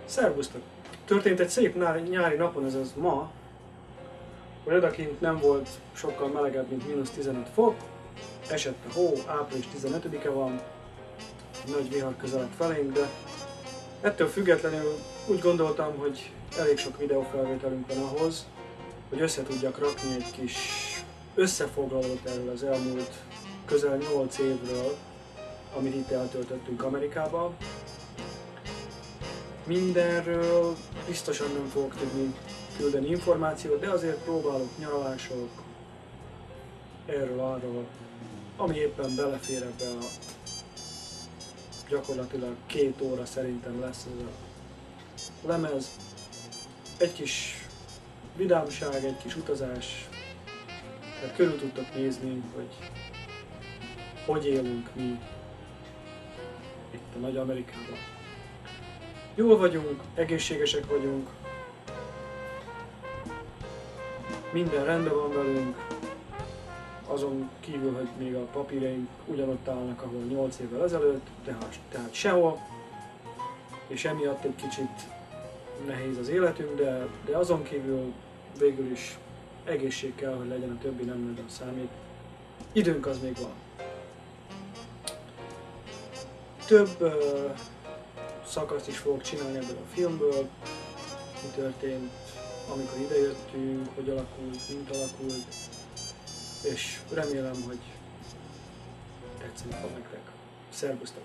Szervusztok! Történt egy szép nyári napon, ez az ma, hogy odakint nem volt sokkal melegebb, mint -15 fok, esett a hó, április 15-e van, nagy vihar közeled felénk, de ettől függetlenül úgy gondoltam, hogy elég sok videófelvételünk van ahhoz, hogy össze tudjak rakni egy kis összefoglalót erről az elmúlt közel 8 évről, amit itt eltöltöttünk Amerikában. Mindenről biztosan nem fogok tudni küldeni információt, de azért próbálok nyaralások erről-arról, ami éppen belefér ebbe a gyakorlatilag 2 óra szerintem lesz ez a lemez. Egy kis vidámság, egy kis utazás, tehát körül tudtok nézni, hogy élünk mi itt a Nagy Amerikában. Jól vagyunk, egészségesek vagyunk, minden rendben van velünk, azon kívül, hogy még a papírjaink ugyanott állnak, ahol 8 évvel ezelőtt, tehát sehol, és emiatt egy kicsit nehéz az életünk, de azon kívül végül is egészség kell, hogy legyen, a többi nem nagyon számít. Időnk az még van. Több szakaszt is fogok csinálni ebből a filmből, mi történt, amikor idejöttünk, hogy alakult, mint alakult, és remélem, hogy tetszeni fog nektek. Szervusztok!